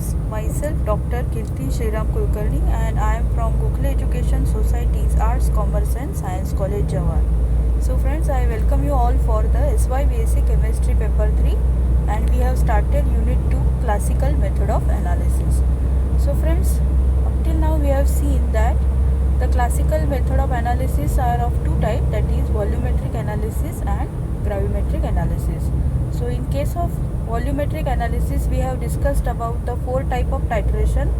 students, myself Dr. Kirti Shriram Kulkarni and I am from Gokhale Education Society's Arts, Commerce and Science College Jawar. So friends, I welcome you all for the SY Basic Chemistry Paper 3 and we have started Unit 2 Classical Method of Analysis. So friends, up till now we have seen that the classical method of analysis are of two types, that is volumetric analysis and gravimetric analysis. So in case of volumetric analysis, we have discussed about the four type of titration,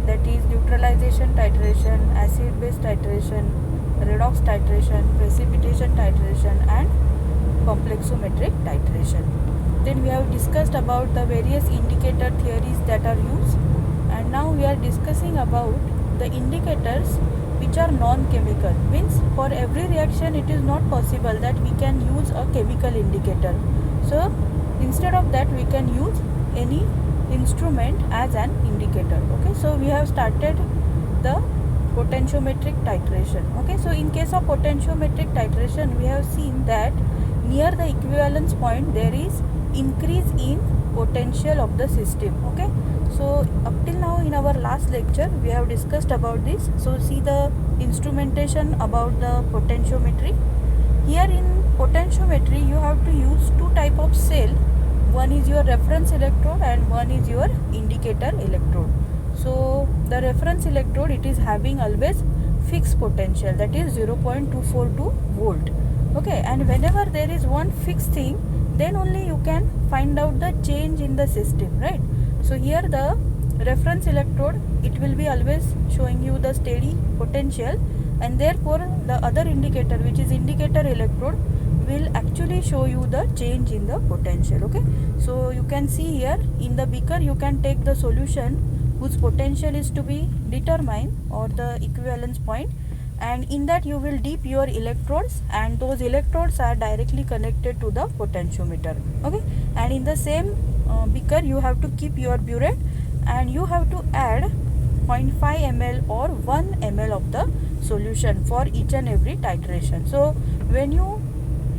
that is neutralization titration, acid base titration, redox titration, precipitation titration and complexometric titration. Then we have discussed about the various indicator theories that are used, and now we are discussing about the indicators which are non-chemical. Means for every reaction it is not possible that we can use a chemical indicator. So instead of that we can use any instrument as an indicator. Okay, so we have started the potentiometric titration. Okay, so in case of potentiometric titration, we have seen that near the equivalence point there is increase in potential of the system. Okay, so up till now in our last lecture we have discussed about this. So see the instrumentation about the potentiometry. Here in potentiometry you have to use two type of cell. One is your reference electrode and one is your indicator electrode. So the reference electrode, it is having always fixed potential, that is 0.242 volt. Okay, and whenever there is one fixed thing, then only you can find out the change in the system, right? So here the reference electrode, it will be always showing you the steady potential, and therefore the other indicator, which is indicator electrode, will actually show you the change in the potential. Okay, so you can see here in the beaker you can take the solution whose potential is to be determined, or the equivalence point, and in that you will dip your electrodes, and those electrodes are directly connected to the potentiometer. Okay, and in the same beaker you have to keep your burette, and you have to add 0.5 ml or 1 ml of the solution for each and every titration. So when you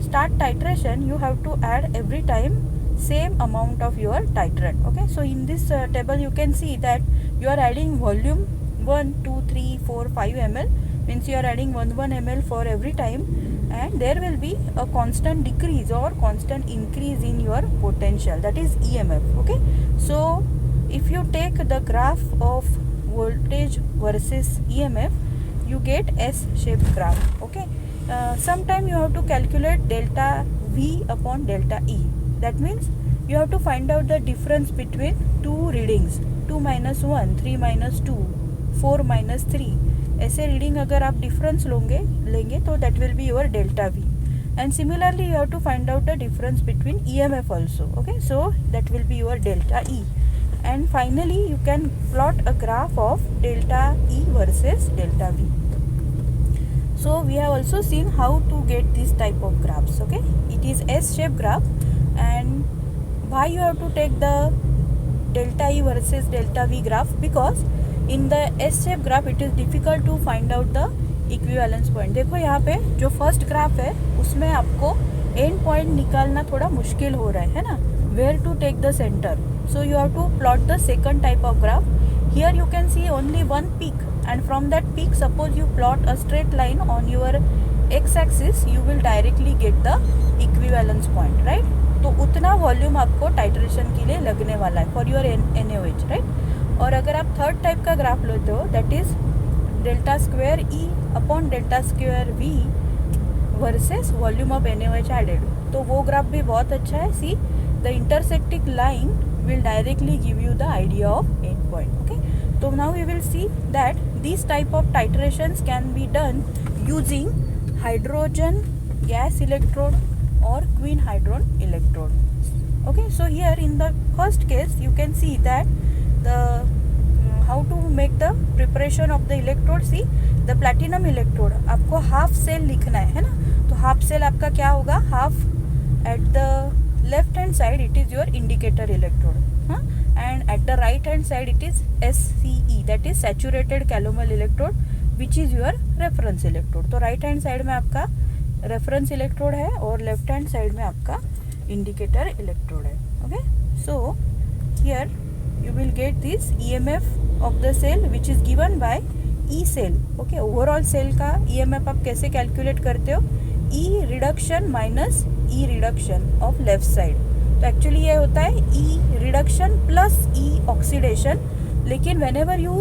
start titration, you have to add every time same amount of your titrant. Okay, so in this table you can see that you are adding volume 1, 2, 3, 4, 5 ml, means you are adding 1 ml for every time, and there will be a constant decrease or constant increase in your potential, that is EMF. Okay, so if you take the graph of voltage versus EMF, you get S-shaped graph. Okay, sometime you have to calculate delta V upon delta E. That means you have to find out the difference between two readings, 2 minus 1, 3 minus 2, 4 minus 3. ऐसे reading अगर आप difference लेंगे तो that will be your delta V. And similarly you have to find out the difference between EMF also. Okay, so that will be your delta E. And finally you can plot a graph of delta E versus delta V. So we have also seen how to get this type of graphs. Okay, it is S-shaped graph, and why you have to take the delta E versus delta V graph? Because in the S-shaped graph it is difficult to find out the equivalence point. देखो यहाँ पे जो first graph है उसमें आपको and point निकालना थोड़ा मुश्किल हो रहा है ना, where to take the centre. So you have to plot the second type of graph. Here you can see only one peak, and from that peak suppose you plot a straight line on your x-axis, you will directly get the equivalence point, right? तो उतना volume आपको titration के लिए लगने वाला है for your NaOH, right? और अगर आप थर्ड टाइप का ग्राफ लेते हो, that is delta square E upon delta square V versus volume of NaOH added, तो वो ग्राफ भी बहुत अच्छा है. See the intersecting line will directly give you the idea of end point. Okay, so now we will see that these type of titrations can be done using hydrogen gas electrode or quinhydron electrode. Okay, so here in the first case you can see that the how to make the preparation of the electrode. See the platinum electrode आपको half cell लिखना है ना, तो half cell आपका क्या होगा, half at the left hand side it is your indicator electrode, and at the right hand side it is SCE, that is saturated calomel electrode, which is your reference electrode. तो right hand side में आपका reference electrode है और left hand side में आपका indicator electrode है. Okay, so here you will get this EMF of the cell which is given by E cell. Okay, overall cell का EMF आप कैसे कैलकुलेट करते हो? E reduction minus E reduction of left side. तो actually ये होता है E reduction plus E oxidation. लेकिन whenever you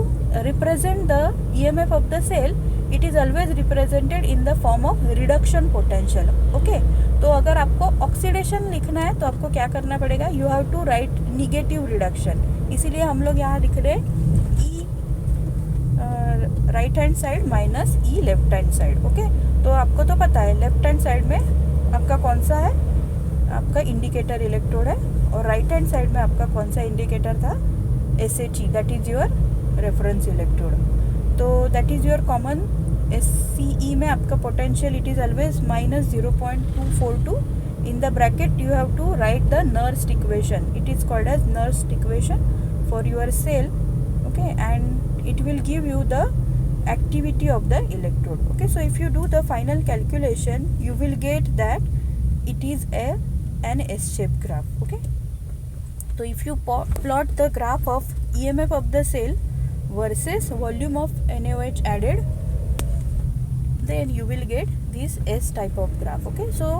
represent the EMF of the cell, it is always represented in the form of reduction potential. Okay, तो अगर आपको oxidation लिखना है तो आपको क्या करना पड़ेगा? You have to write negative reduction. इसीलिए हम लोग यहाँ लिख रहे हैं E right hand side minus E left hand side. Okay, तो आपको तो पता है लेफ्ट हैंड साइड में आपका कौन सा है? आपका इंडिकेटर इलेक्ट्रोड है. और राइट हैंड साइड में आपका कौन सा इंडिकेटर था? SHE, that is your reference electrode. तो that is your common. SCE में आपका potential it is always minus 0.242. In the bracket you have to write the Nernst equation. It is called as Nernst equation for your cell. Okay, and it will give you the activity of the electrode. Okay, so if you do the final calculation, you will get that it is an S-shaped graph. Okay, so if you plot the graph of EMF of the cell versus volume of NaOH added, then you will get this S type of graph. Okay, so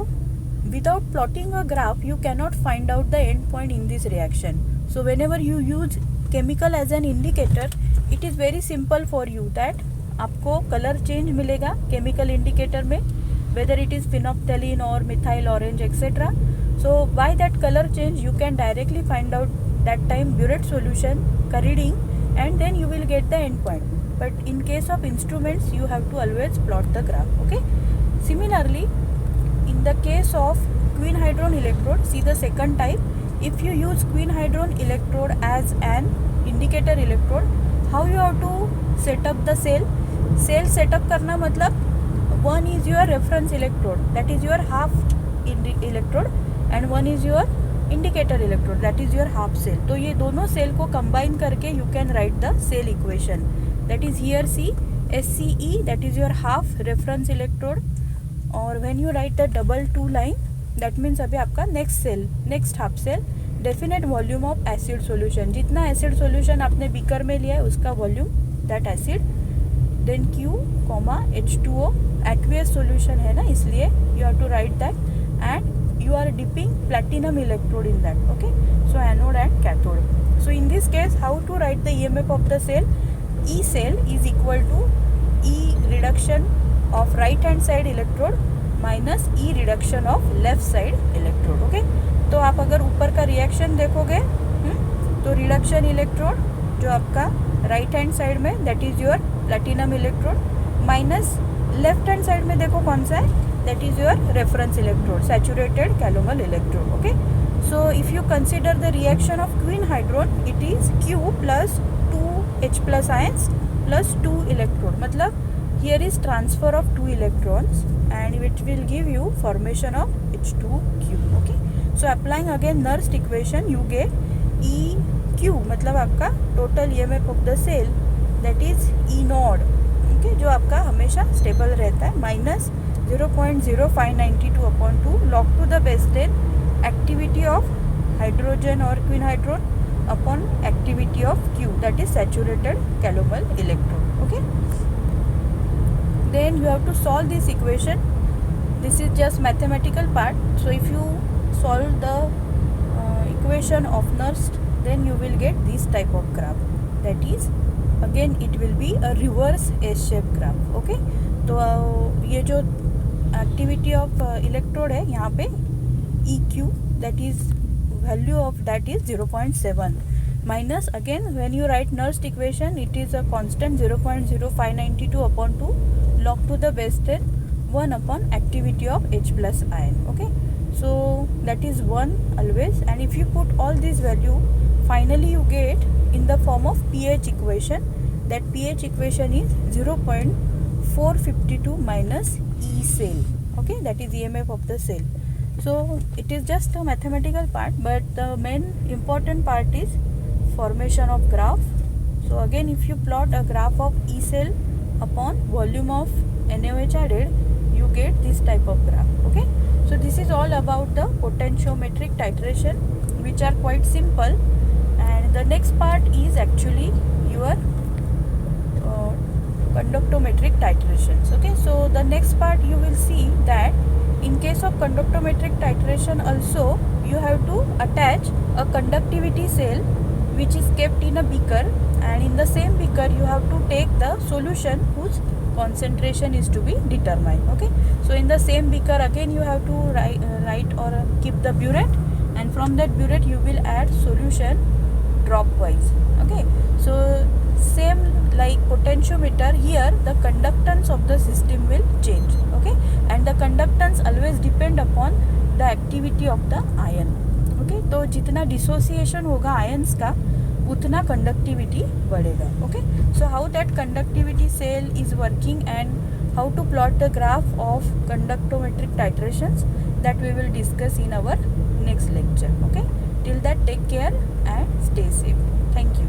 without plotting a graph, you cannot find out the end point in this reaction. So whenever you use chemical as an indicator, it is very simple for you that आपको colour change मिलेगा chemical indicator में, whether it is phenolphthalein और methyl orange etcetera. So by that colour change you can directly find out that time burette solution का reading and then you will get the end point. But in case of instruments you have to always plot the graph. Okay, similarly in the case of quinhydron electrode, see the second type. If you use quinhydron electrode as an indicator electrode, how you have to set up the cell? Cell setup करना मतलब one is your reference electrode, that is your half electrode, and one is your indicator electrode, that is your half cell. तो ये दोनों cell को combine करके you can write the cell equation. That is here see SCE, that is your half reference electrode. और when you write the double two line, that means अभी आपका next cell, next half cell, definite volume of acid solution. जितना acid solution आपने beaker में लिया है उसका volume that acid. Then Q, H2O, aqueous solution है ना, इसलिए you have to write that. And you are dipping platinum electrode in that. Okay, so anode and cathode. So in this case how to write the EMF of the cell? E cell is equal to E reduction of right hand side electrode minus E reduction of left side electrode. Okay, तो आप अगर ऊपर का reaction देखोगे तो reduction electrode जो आपका right hand side में that is your platinum electrode, minus left hand side में देखो कौन सा है, that is your reference electrode, saturated calomel electrode. Okay, so if you consider the reaction of quinhydrone, it is Q plus 2H plus ions plus 2 electrode. मतलब here is transfer of 2 electrons and it will give you formation of H2Q. Okay, so applying again Nernst equation, you get EQ मतलब आपका total EMF of the cell that is E naught. Okay, जो आपका हमेशा stable रहता है, minus 0.0592/2 log to the base 10 activity of hydrogen और quinhydrone upon activity of Q, that is saturated calomel electrode. Okay, then you have to solve this equation. This is just mathematical part. So if you solve the equation of Nernst, then you will get this type of graph. That is again it will be a reverse S-shaped graph. Okay, तो ये जो activity of electrode है यहाँ पे EQ, that is value of that is 0.7 minus again when you write Nernst equation, it is a constant 0.0592/2 log to the base 10 1 upon activity of H plus ion. Okay, so that is 1 always, and if you put all these value, finally you get in the form of pH equation. That pH equation is 0.452 minus E cell. Okay, that is EMF of the cell. So it is just a mathematical part, but the main important part is formation of graph. So again, if you plot a graph of E cell upon volume of NaOH added, you get this type of graph. Okay, so this is all about the potentiometric titration, which are quite simple, and and the next part is actually your conductometric titrations. Okay, so the next part you will see that in case of conductometric titration also you have to attach a conductivity cell which is kept in a beaker, and in the same beaker you have to take the solution whose concentration is to be determined. Okay, so in the same beaker again you have to write or keep the burette, and from that burette you will add solution drop wise. Okay, so same like potentiometer, here the conductance of the system will change. Okay, and the conductance always depend upon the activity of the ion. Okay, तो जितना dissociation होगा ions का उतना conductivity बढ़ेगा. Okay, so how that conductivity cell is working and how to plot the graph of conductometric titrations, that we will discuss in our next lecture. Okay, till that take care and stay safe. Thank you.